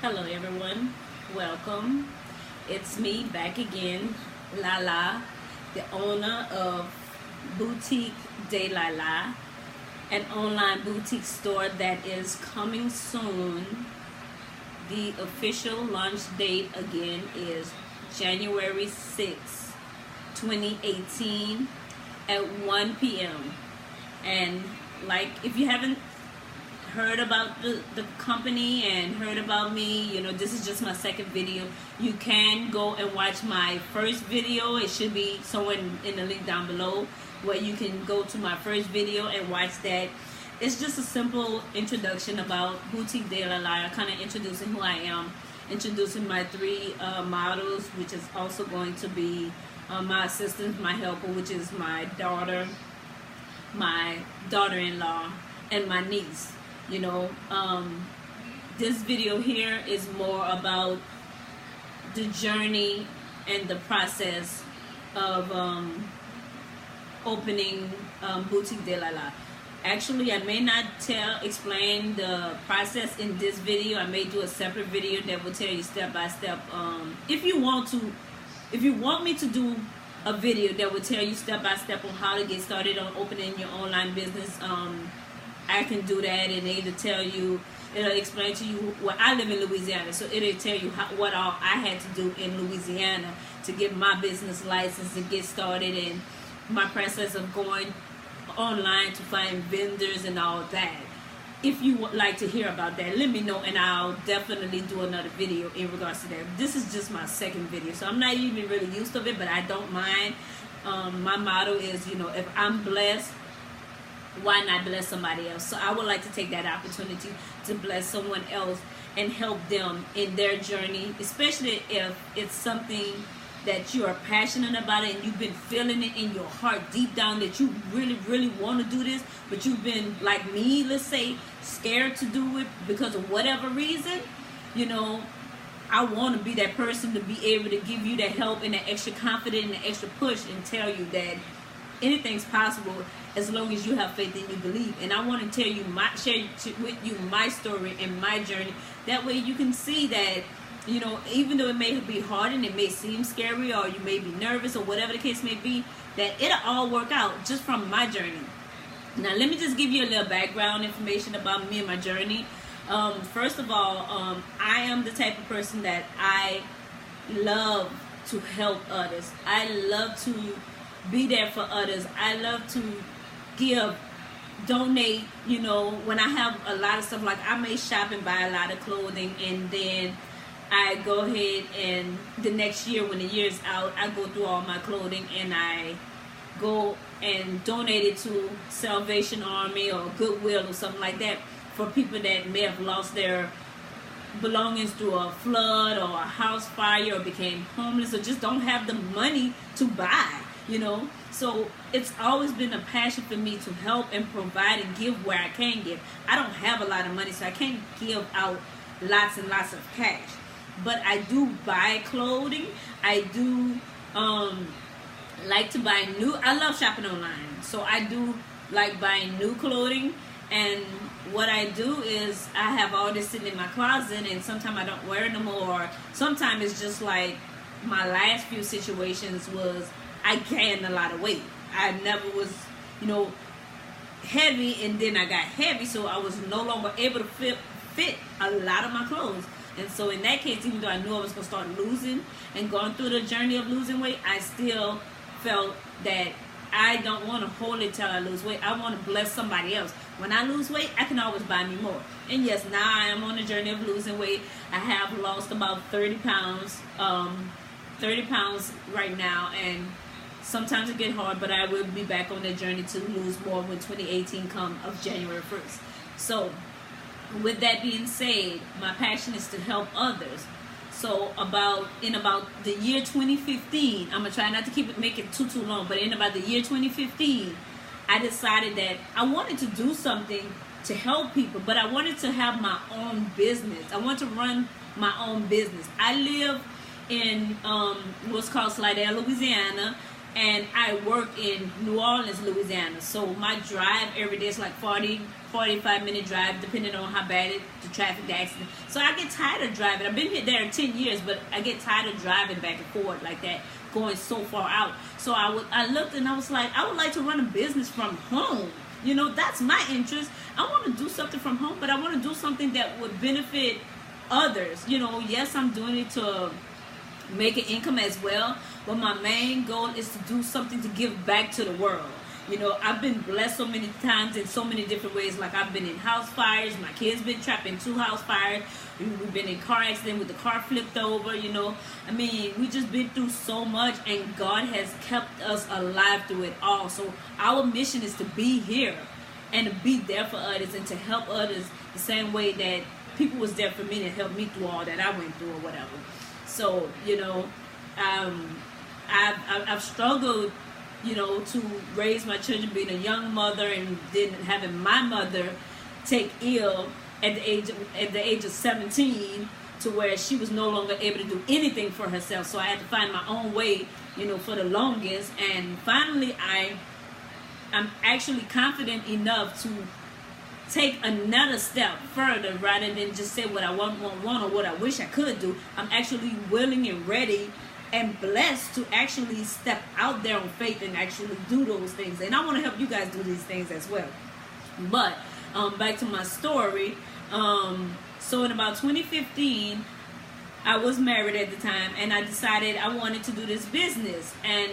Hello everyone, welcome. It's me back again, Lala, the owner of Boutique de Lala, an online boutique store that is coming soon. The official launch date again is January 6th, 2018 at 1 p.m. And like if you haven't heard about the company and heard about me, this is just my second video. You can go and watch my first video. It should be somewhere in the link down below where you can go to my first video and watch that. It's just a simple introduction about Boutique de Lala, kind of introducing who I am, introducing my three models, which is also going to be my assistant, my helper, which is my daughter-in-law, and my niece. This video here is more about the journey and the process of opening Boutique de Lala. Actually, I may not explain the process in this video. I may do a separate video that will tell you step by step. If you want me to do a video that will tell you step by step on how to get started on opening your online business, I can do that, and it'll explain to you. Well, I live in Louisiana, so it'll tell you what all I had to do in Louisiana to get my business license and get started, and my process of going online to find vendors and all that. If you would like to hear about that, let me know, and I'll definitely do another video in regards to that. This is just my second video, so I'm not even really used to it, but I don't mind. My motto is, if I'm blessed, why not bless somebody else? So I would like to take that opportunity to bless someone else and help them in their journey, especially if it's something that you are passionate about it and you've been feeling it in your heart deep down that you really, really want to do this, but you've been, like me, let's say, scared to do it because of whatever reason. I want to be that person to be able to give you that help and that extra confidence and that extra push and tell you that anything's possible as long as you have faith and you believe. And I want to tell you share with you my story and my journey. That way you can see that, even though it may be hard and it may seem scary or you may be nervous or whatever the case may be, that it'll all work out just from my journey. Now let me just give you a little background information about me and my journey. First of all, I am the type of person that I love to help others. I love to be there for others. I love to give, donate. When I have a lot of stuff, like I may shop and buy a lot of clothing, and then I go ahead and the next year when the year is out, I go through all my clothing and I go and donate it to Salvation Army or Goodwill or something like that for people that may have lost their belongings through a flood or a house fire or became homeless or just don't have the money to buy. So it's always been a passion for me to help and provide and give where I can give. I don't have a lot of money, so I can't give out lots and lots of cash, but I do buy clothing. I do like to buy I love shopping online, so I do like buying new clothing. And what I do is I have all this sitting in my closet, and sometimes I don't wear them, or sometimes it's just like my last few situations was I gained a lot of weight. I never was, heavy, and then I got heavy, so I was no longer able to fit a lot of my clothes. And so in that case, even though I knew I was going to start losing and going through the journey of losing weight, I still felt that I don't want to hold it till I lose weight. I want to bless somebody else. When I lose weight, I can always buy me more. And yes, now I am on the journey of losing weight. I have lost about 30 pounds, 30 pounds right now, and sometimes it gets hard, but I will be back on the journey to lose more when 2018 comes of January 1st. So with that being said, my passion is to help others. So in about the year 2015, I'm gonna try not to make it too long, but in about the year 2015, I decided that I wanted to do something to help people, but I wanted to have my own business. I want to run my own business. I live in what's called Slidell, Louisiana. and I work in New Orleans, Louisiana. So my drive every day is like 45-minute drive, depending on how bad the traffic, the accident. So I get tired of driving. I've been here there 10 years, but I get tired of driving back and forth like that, going so far out. So I looked and I was like, I would like to run a business from home. You know, that's my interest. I want to do something from home, but I want to do something that would benefit others. You know, yes, I'm doing it to make an income as well, but my main goal is to do something to give back to the world. You know, I've been blessed so many times in so many different ways. Like, I've been in house fires. My kids been trapped in 2 house fires. We've been in car accident with the car flipped over, you know. I mean, we just been through so much, and God has kept us alive through it all. So our mission is to be here and to be there for others and to help others the same way that people was there for me to help me through all that I went through or whatever. So, you know, I've struggled, you know, to raise my children, being a young mother, and then having my mother take ill at the age of 17, to where she was no longer able to do anything for herself. So I had to find my own way, you know, for the longest. And finally, I'm actually confident enough to take another step further, rather than just say what I want or what I wish I could do. I'm actually willing and ready and blessed to actually step out there on faith and actually do those things. And I want to help you guys do these things as well. But back to my story. So in about 2015, I was married at the time, and I decided I wanted to do this business. And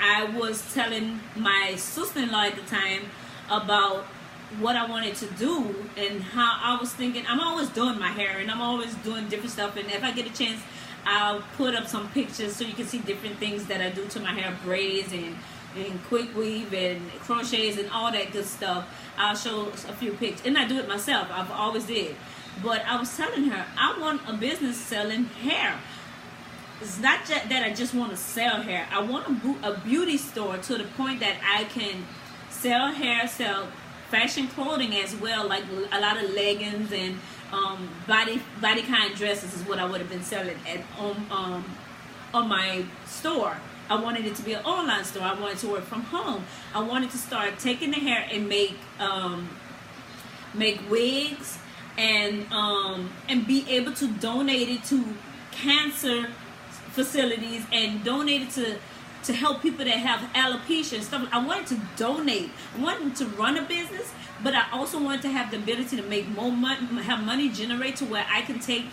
I was telling my sister-in-law at the time about what I wanted to do and how I was thinking. I'm always doing my hair, and I'm always doing different stuff. And if I get a chance, I'll put up some pictures so you can see different things that I do to my hair, braids and quick weave and crochets and all that good stuff. I'll show a few pictures, and I do it myself. I've always did. But I was telling her, I want a business selling hair. It's not just that I just want to sell hair. I want a beauty store to the point that I can sell hair, sell fashion clothing as well, like a lot of leggings and body kind dresses is what I would have been selling at on my store. I wanted it to be an online store. I wanted to work from home. I wanted to start taking the hair and make wigs and be able to donate it to cancer facilities and donate it to help people that have alopecia and stuff. I wanted to donate. I wanted to run a business, but I also wanted to have the ability to make more money, have money generate to where I can take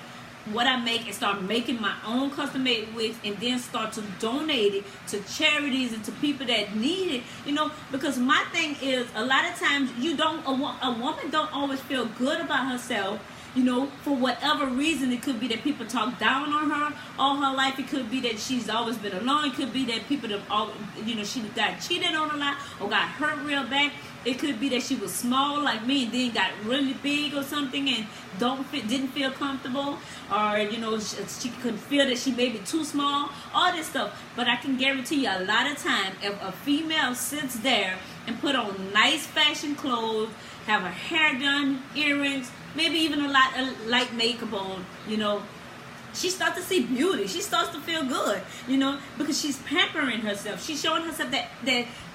what I make and start making my own custom-made wigs, and then start to donate it to charities and to people that need it. You know, because my thing is, a lot of times a woman don't always feel good about herself. You know, for whatever reason. It could be that people talk down on her all her life. It could be that she's always been alone. It could be that people have all, you know, she got cheated on a lot or got hurt real bad. It could be that she was small like me and then got really big or something and didn't feel comfortable, or you know, she could feel that she may be too small. All this stuff. But I can guarantee you, a lot of time, if a female sits there and put on nice fashion clothes, have her hair done, earrings, maybe even a lot of light makeup on, you know, she starts to see beauty. She starts to feel good, you know, because she's pampering herself. She's showing herself that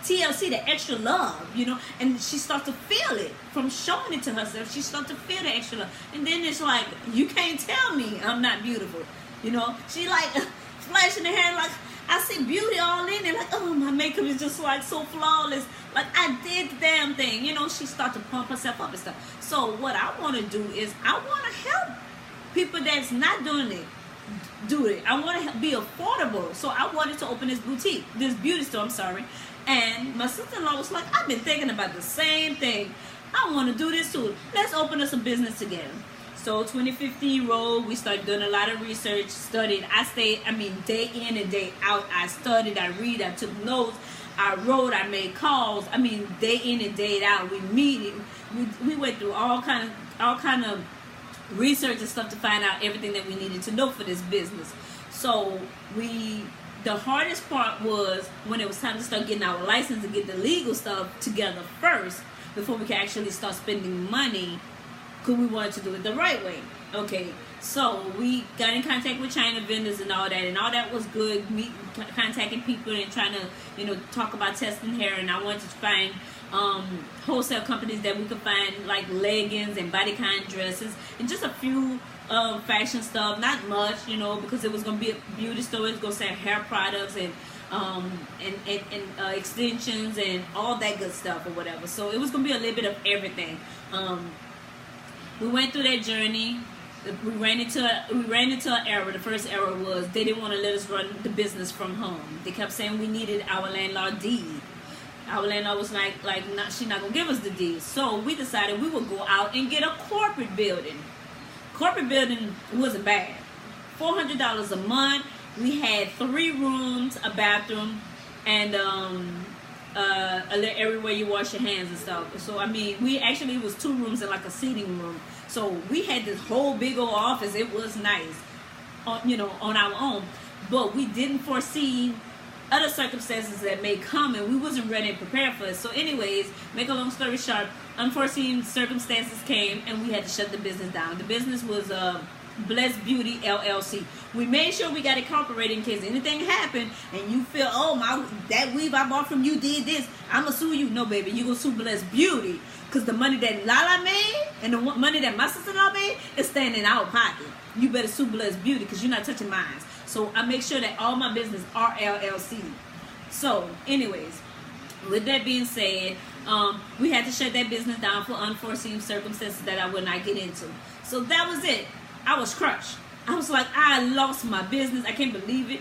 TLC, that extra love, you know, and she starts to feel it from showing it to herself. She starts to feel the extra love. And then it's like, you can't tell me I'm not beautiful, you know. She like flashing her hair like, I see beauty all in it. Like, oh, my makeup is just like so flawless. Like, I did the damn thing. You know, she starts to pump herself up and stuff. So what I want to do is I want to help people that's not doing it do it. I want to be affordable. So I wanted to open this beauty store, I'm sorry. And my sister-in-law was like, I've been thinking about the same thing. I want to do this too. Let's open us a business together. So 2015 rolled, we started doing a lot of research, studied. Day in and day out, I studied, I read, I took notes, I wrote, I made calls. Day in and day out, we went through all kind of research and stuff to find out everything that we needed to know for this business. So the hardest part was when it was time to start getting our license and get the legal stuff together first before we could actually start spending money because we wanted to do it the right way. Okay, so we got in contact with China vendors and all that was good. Contacting people and trying to, talk about testing hair, and I wanted to find wholesale companies that we could find like leggings and bodycon dresses and just a few fashion stuff, not much, because it was gonna be a beauty store. It's gonna sell hair products and extensions and all that good stuff or whatever. So it was gonna be a little bit of everything. We went through that journey. We ran into an error. The first error was they didn't want to let us run the business from home. They kept saying we needed our landlord deed. Our landlord was like, she's not gonna give us the deed. So we decided we would go out and get a corporate building. Corporate building wasn't bad. $400 a month. We had 3 rooms, a bathroom, and a little area where you wash your hands and stuff. So it was 2 rooms and like a seating room. So we had this whole big old office. It was nice, on our own. But we didn't foresee other circumstances that may come, and we wasn't ready and prepared for it. So anyways, make a long story short, unforeseen circumstances came, and we had to shut the business down. The business was Blessed Beauty LLC. We made sure we got it incorporated in case anything happened and you feel, that weave I bought from you did this, I'ma sue you. No, baby, you gonna sue Blessed Beauty, because the money that Lala made and the money that my sister-in-law made is staying in our pocket. You better sue Blessed Beauty because you're not touching mine. So I make sure that all my business are LLC. So anyways, with that being said, we had to shut that business down for unforeseen circumstances that I would not get into. So that was it. I was crushed. I was like, I lost my business. I can't believe it.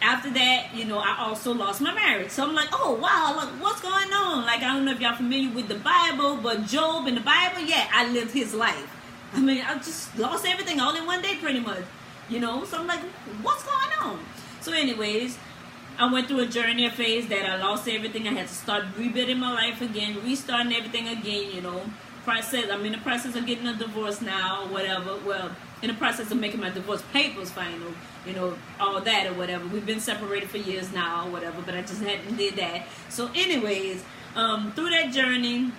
After that, I also lost my marriage. So I'm like, oh, wow, like, what's going on? Like, I don't know if y'all familiar with the Bible, but Job in the Bible, yeah, I lived his life. I just lost everything all in one day pretty much, So I'm like, what's going on? So anyways, I went through a phase that I lost everything. I had to start rebuilding my life again, restarting everything again, I'm in the process of getting a divorce now, or whatever. Well, in the process of making my divorce papers final, all that or whatever. We've been separated for years now, or whatever, but I just hadn't did that. So anyways, through that journey,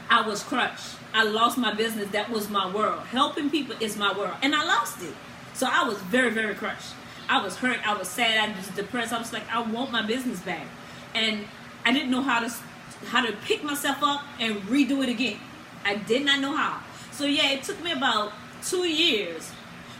I was crushed. I lost my business. That was my world. Helping people is my world. And I lost it. So I was very, very crushed. I was hurt. I was sad. I was depressed. I was like, I want my business back. And I didn't know how to pick myself up and redo it again. I did not know how. So yeah, it took me about 2 years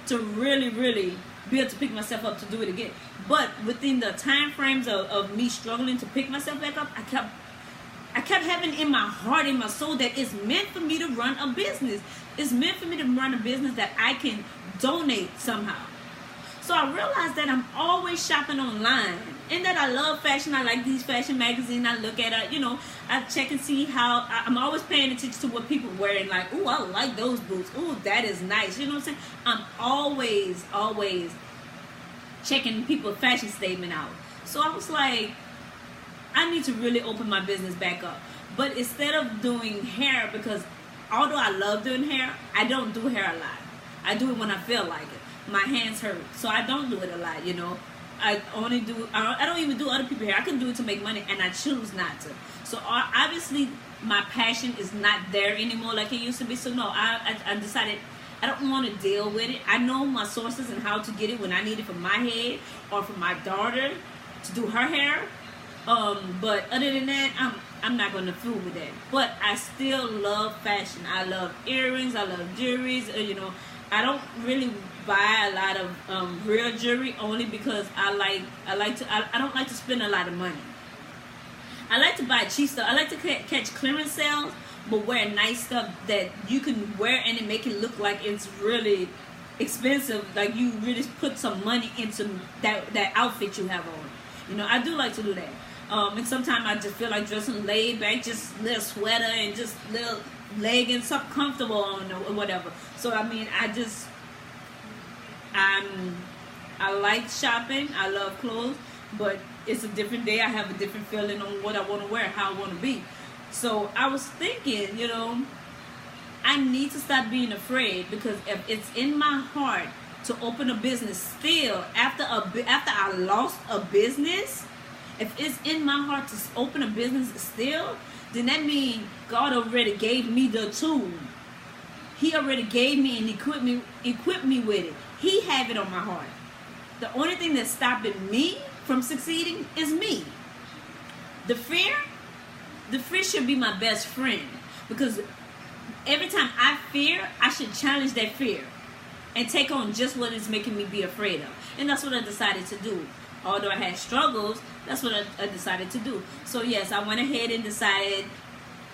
to really, really be able to pick myself up to do it again. But within the time frames of me struggling to pick myself back up, I kept having in my heart, in my soul, that it's meant for me to run a business. It's meant for me to run a business that I can donate somehow. So I realized that I'm always shopping online, and that I love fashion. I like these fashion magazines. I look at it, I check and see how, I'm always paying attention to what people wearing. Like, ooh, I like those boots. Ooh, that is nice. You know what I'm saying? I'm always checking people's fashion statement out. So I was like, I need to really open my business back up. But instead of doing hair, because although I love doing hair, I don't do hair a lot. I do it when I feel like it. My hands hurt, so I don't do it a lot. I don't even do other people's hair. I can do it to make money, and I choose not to. So obviously my passion is not there anymore like it used to be. So no, I decided I don't want to deal with it. I know my sources and how to get it when I need it for my head or for my daughter to do her hair. But other than that, I'm not going to fool with that. But I still love fashion. I love earrings. I love jewelries. I don't really buy a lot of real jewelry, only because I don't like to spend a lot of money. I like to buy cheap stuff. I like to catch clearance sales, but wear nice stuff that you can wear and it make it look like it's really expensive. Like you really put some money into that outfit you have on. I do like to do that. And sometimes I just feel like dressing laid back, just little sweater and just little leggings, something comfortable on or whatever. So I like shopping. I love clothes, but it's a different day. I have a different feeling on what I want to wear, how I want to be. So I was thinking, I need to stop being afraid, because if it's in my heart to open a business still after I lost a business, if it's in my heart to open a business still, then that means God already gave me the tool. He already gave me and equipped me with it. He have it on my heart. The only thing that's stopping me from succeeding is me. The fear should be my best friend, because every time I fear, I should challenge that fear and take on just what it's making me be afraid of. And that's what I decided to do. Although I had struggles, that's what I decided to do. So yes, I went ahead and decided,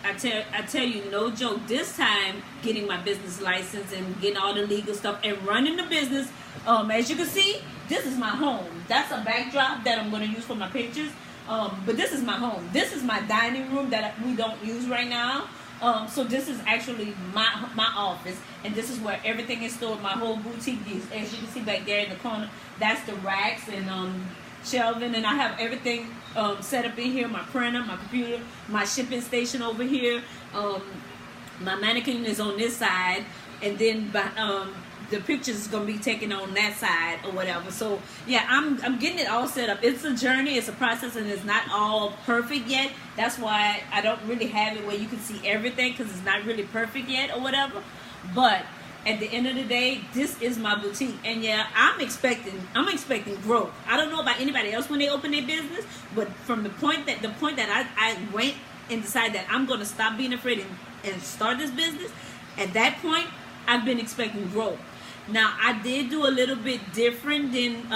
I tell you, no joke, this time getting my business license and getting all the legal stuff and running the business. As you can see, this is my home. That's a backdrop that I'm going to use for my pictures. But this is my home. This is my dining room that we don't use right now. So this is actually my office, and this is where everything is stored. My whole boutique is, as you can see back there in the corner, that's the racks and shelving, and I have everything set up in here. My printer, my computer, my shipping station over here. My mannequin is on this side, and then the pictures is gonna be taken on that side or whatever. So yeah, I'm getting it all set up. It's a journey, it's a process, and it's not all perfect yet. That's why I don't really have it where you can see everything, because it's not really perfect yet or whatever. But at the end of the day, this is my boutique, and yeah, I'm expecting growth. I don't know about anybody else when they open their business, but from the point that I went and decided that I'm gonna stop being afraid and start this business, at that point I've been expecting growth. Now, I did do a little bit different than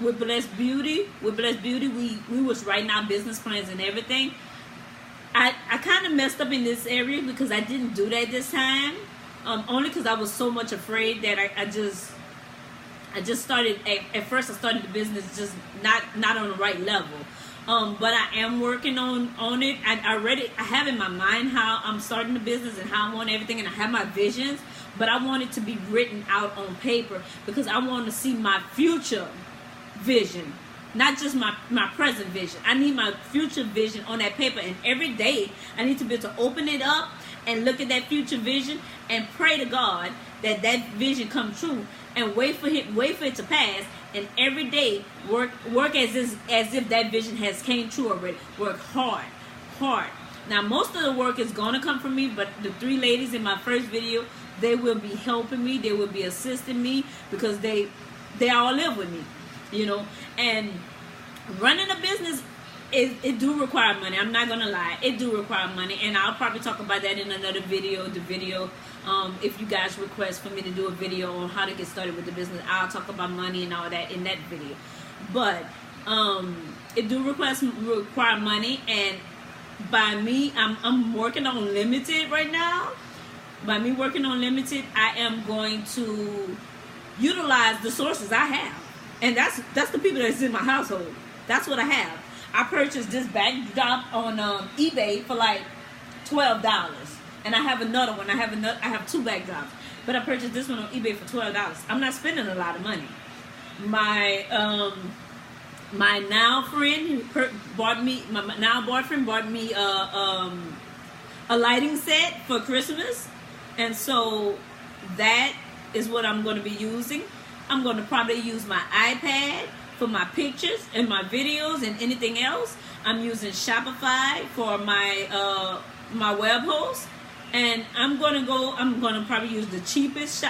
with Blessed Beauty. With Blessed Beauty, we was writing out business plans and everything. I kind of messed up in this area because I didn't do that this time. Only because I was so much afraid that I just started, at first I started the business just not on the right level. But I am working on it. I have in my mind how I'm starting the business and how I want everything, and I have my visions, but I want it to be written out on paper, because I want to see my future vision, not just my present vision. I need my future vision on that paper, and every day I need to be able to open it up and look at that future vision and pray to God that vision come true, and wait for it to pass. And every day work as if that vision has came true already. Work hard. Now, most of the work is gonna come from me, but the 3 ladies in my first video, they will be helping me. They will be assisting me, because they all live with me, you know. And running a business, it do require money. I'm not gonna lie, it do require money, and I'll probably talk about that in another video. If you guys request for me to do a video on how to get started with the business, I'll talk about money and all that in that video. But it do require money, and by me, I'm working on limited right now. By me working on limited, I am going to utilize the sources I have, and that's the people that's in my household. That's what I have. I purchased this backdrop on eBay for like $12, and I have another one. I have 2 backdrops, but I purchased this one on eBay for $12. I'm not spending a lot of money. My now friend bought me. My now boyfriend bought me a lighting set for Christmas, and so that is what I'm going to be using. I'm going to probably use my iPad for my pictures and my videos and anything else. I'm using Shopify for my my web host, and I'm gonna probably use the cheapest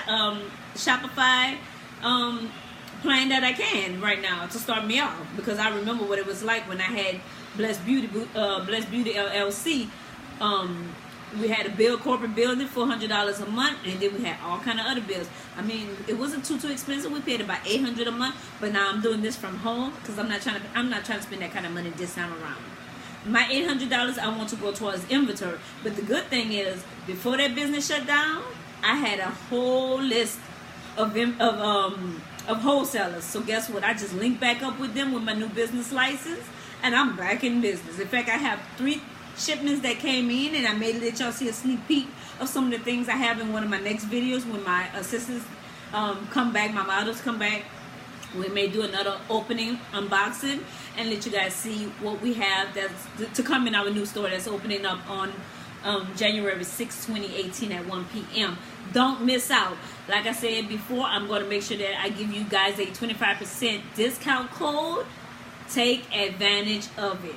Shopify plan that I can right now to start me off, because I remember what it was like when I had Blessed Beauty LLC. We had a corporate building, $400 a month, and then we had all kind of other bills. I mean, it wasn't too expensive. We paid about $800 a month, but now I'm doing this from home because I'm not trying to spend that kind of money this time around. My $800 I want to go towards inventory. But the good thing is, before that business shut down, I had a whole list of wholesalers. So guess what? I just linked back up with them with my new business license, and I'm back in business. In fact, I have 3 shipments that came in, and I may let y'all see a sneak peek of some of the things I have in one of my next videos when my assistants come back, my models come back. We may do another opening unboxing and let you guys see what we have that's to come in our new store that's opening up on January 6, 2018 at 1 p.m. Don't miss out. Like I said before, I'm going to make sure that I give you guys a 25% discount code. Take advantage of it.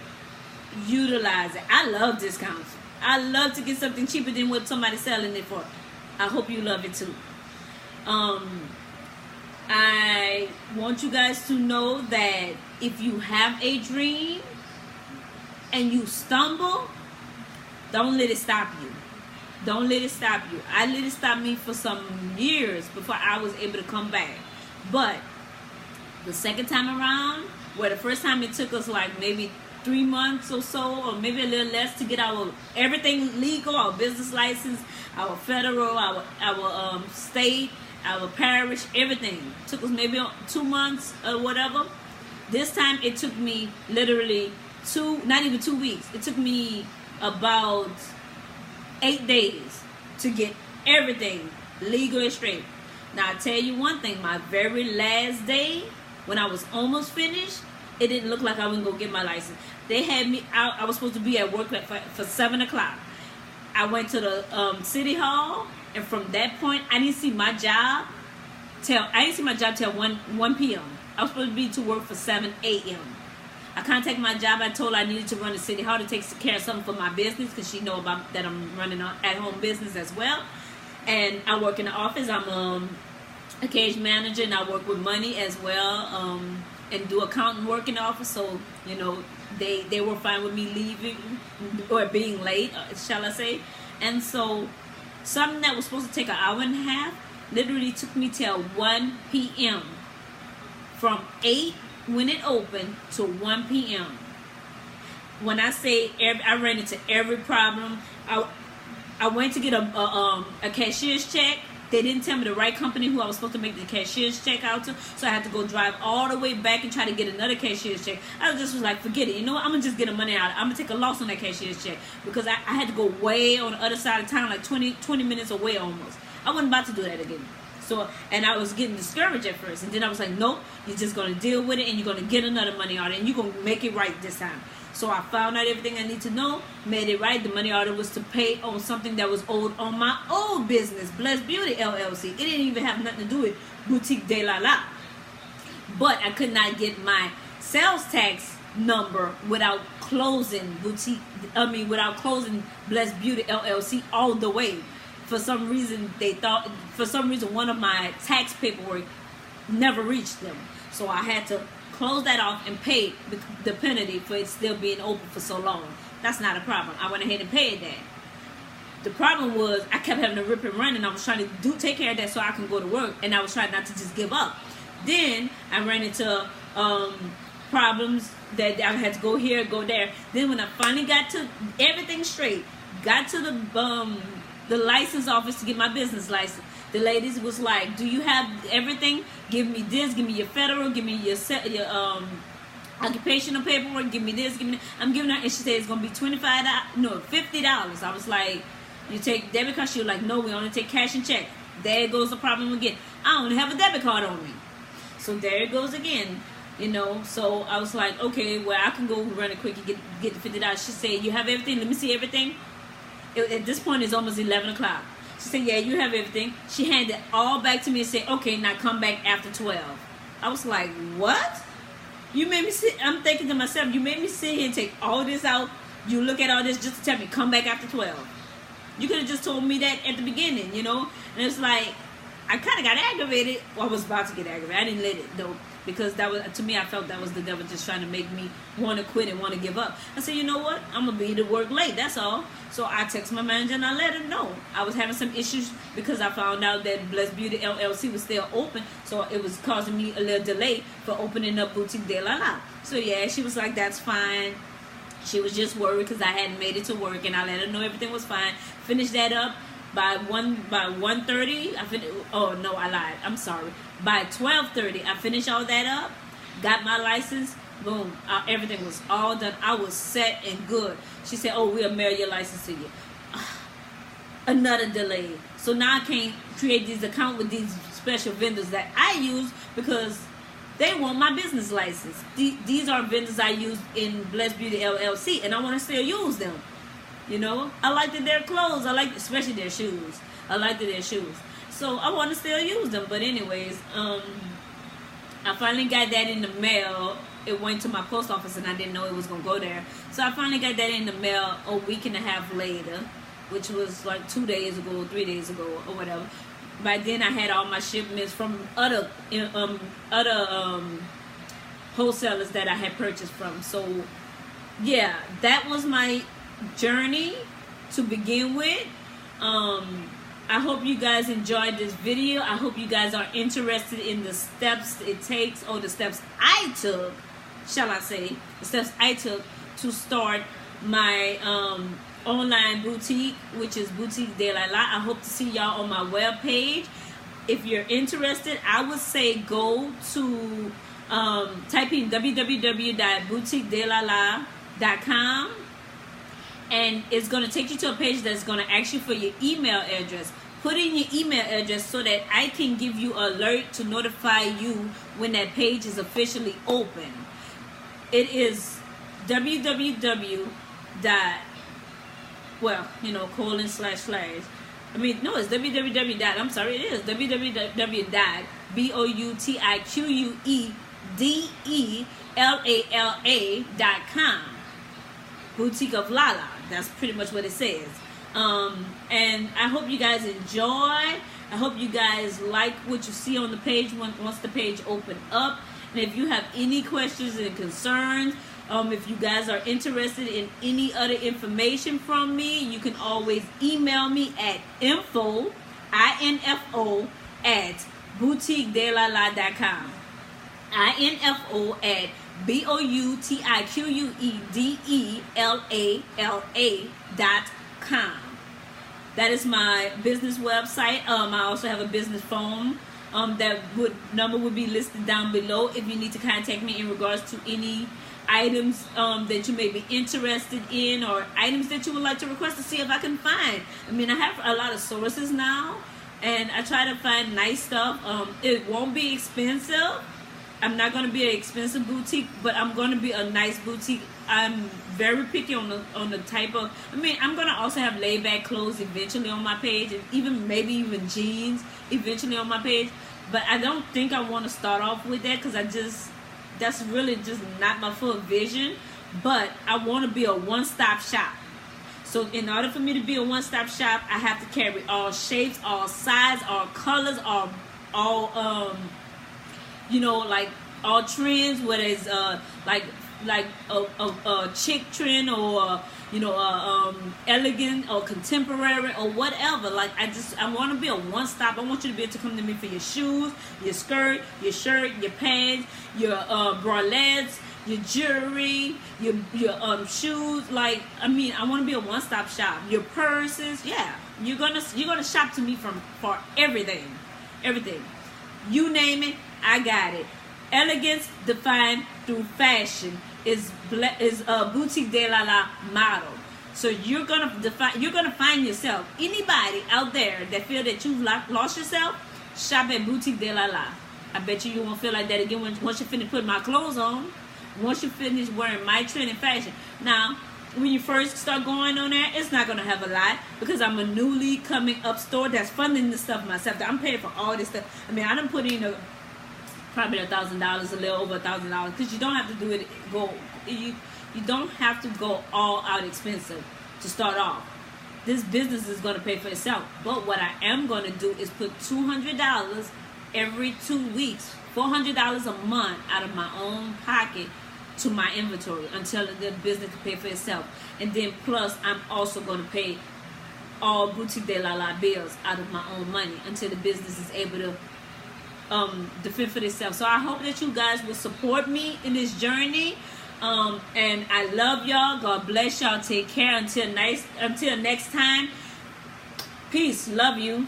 Utilize it. I love discounts. I love to get something cheaper than what somebody's selling it for. I hope you love it too. I want you guys to know that if you have a dream and you stumble, don't let it stop you. Don't let it stop you. I let it stop me for some years before I was able to come back. But the second time around, where the first time it took us like maybe 3 months or so, or maybe a little less, to get our everything legal, our business license, our federal, our state, our parish, everything. Took us maybe 2 months or whatever. This time it took me literally not even 2 weeks. It took me about 8 days to get everything legal and straight. Now I tell you one thing, my very last day, when I was almost finished, it didn't look like I was gonna get my license. They had me out. I was supposed to be at work for 7 o'clock. I went to the city hall, and from that point, I didn't see my job till 1 p.m. I was supposed to be to work for 7 a.m. I contacted my job. I told her I needed to run to city hall to take care of something for my business, because she know about that I'm running an at-home business as well. And I work in the office. I'm a cage manager, and I work with money as well, and do accounting work in the office. So, you know, they were fine with me leaving or being late, shall I say. And so something that was supposed to take an hour and a half literally took me till 1 p.m. From 8 when it opened to 1 p.m. When I say I ran into every problem. I went to get a cashier's check. They didn't tell me the right company who I was supposed to make the cashier's check out to, so I had to go drive all the way back and try to get another cashier's check. I was like, forget it. You know what? I'm going to just get the money out. I'm going to take a loss on that cashier's check, because I had to go way on the other side of town, like 20 minutes away almost. I wasn't about to do that again. So, and I was getting discouraged at first. And then I was like, nope, you're just going to deal with it, and you're going to get another money order, and you're going to make it right this time. So I found out everything I need to know, made it right. The money order was to pay on something that was owed on my old business, Blessed Beauty LLC. It didn't even have nothing to do with Boutique de Lala. But I could not get my sales tax number without closing without closing Blessed Beauty LLC all the way. For some reason, one of my tax paperwork never reached them. So I had to close that off and pay the penalty for it still being open for so long. That's not a problem. I went ahead and paid that. The problem was I kept having to rip and run, and I was trying to take care of that so I can go to work, and I was trying not to just give up. Then I ran into problems that I had to go here, go there. Then when I finally got to everything straight, got to the license office to get my business license, the ladies was like, do you have everything? Give me this, give me your federal, give me your occupational paperwork, give me this, give me that. I'm giving her, and she said it's going to be $50. I was like, you take debit card? She was like, no, we only take cash and check. There goes the problem again. I only have a debit card on me. So there it goes again, you know. So I was like, okay, well, I can go run it quick and get the $50. She said, you have everything? Let me see everything. At this point, it's almost 11 o'clock. She said, yeah, you have everything. She handed it all back to me and said, okay, now come back after 12. I was like, what? You made me sit. I'm thinking to myself, you made me sit here and take all this out. You look at all this just to tell me, come back after 12. You could have just told me that at the beginning, you know? And it's like, I kind of got aggravated. Well, I was about to get aggravated. I didn't let it, though, because that was, to me, I felt that was the devil just trying to make me want to quit and want to give up. I said, you know what? I'm going to be to work late. That's all. So I texted my manager and I let him know. I was having some issues because I found out that Blessed Beauty LLC was still open. So it was causing me a little delay for opening up Boutique de Lala. So yeah, she was like, that's fine. She was just worried because I hadn't made it to work, and I let her know everything was fine. Finished that up by 1:30. I lied. I'm sorry. By 12:30, I finished all that up. Got my license. Boom. Everything was all done. I was set and good. She said, oh, we'll mail your license to you. Another delay. So now I can't create these accounts with these special vendors that I use because they want my business license. These are vendors I use in Blessed Beauty LLC, and I want to still use them. You know, I like their clothes. Especially their shoes. I like their shoes. So I want to still use them. But anyways, I finally got that in the mail. It went to my post office, and I didn't know it was going to go there. So I finally got that in the mail a week and a half later. which was like 2 days ago, 3 days ago, or whatever. By then, I had all my shipments from other wholesalers that I had purchased from. So, yeah, that was my journey to begin with. I hope you guys enjoyed this video. I hope you guys are interested in the steps it takes, or the steps I took, shall I say, the steps I took to start my online boutique, which is Boutique de Lala. I hope to see y'all on my webpage. If you're interested, I would say go to type in www.boutiquedelala.com, and it's going to take you to a page that's going to ask you for your email address. Put in your email address so that I can give you an alert to notify you when that page is officially open. It is www. It's www. I'm sorry, it is www.boutiquedelala.com. Boutique of Lala. That's pretty much what it says. And I hope you guys enjoy. I hope you guys like what you see on the page once the page open up. And if you have any questions and concerns, if you guys are interested in any other information from me, you can always email me at info at boutiquedelala.com. info at boutiquedelala.com. That is my business website. I also have a business phone. Number would be listed down below if you need to contact me in regards to any items that you may be interested in, or items that you would like to request to see if I can find. I mean, I have a lot of sources now, and I try to find nice stuff. It won't be expensive. I'm not going to be an expensive boutique, but I'm going to be a nice boutique. I'm very picky on the type of. I mean, I'm going to also have laid back clothes eventually on my page, and maybe even jeans eventually on my page. But I don't think I want to start off with that, because that's really just not my full vision. But I want to be a one-stop shop. So in order for me to be a one-stop shop, I have to carry all shapes, all sizes, all colors, all like all trends, whether it's like a chic trend, or elegant or contemporary or whatever. Like I want to be a one-stop. I want you to be able to come to me for your shoes, your skirt, your shirt, your pants, your bralettes, your jewelry, your shoes. Like, I mean, I want to be a one-stop shop. Your purses, yeah. You're gonna shop to me for everything. You name it, I got it. Elegance defined through fashion is Boutique de Lala model. So you're gonna find yourself. Anybody out there that feel that you've lost yourself, shop at Boutique de Lala. I bet you won't feel like that again once you finish putting my clothes on. Once you finish wearing my trend and fashion. Now, when you first start going on there, it's not gonna have a lot, because I'm a newly coming up store that's funding this stuff myself. I'm paying for all this stuff. I mean, I done put in probably $1,000, a little over $1,000, because you don't have to do it. You don't have to go all out expensive to start off. This business is gonna pay for itself. But what I am gonna do is put $200 every 2 weeks, $400 a month out of my own pocket to my inventory until the business can pay for itself. And then plus, I'm also going to pay all Boutique de Lala bills out of my own money until the business is able to defend for itself. So I hope that you guys will support me in this journey. And I love y'all. God bless y'all. Take care. Until next time. Peace. Love you.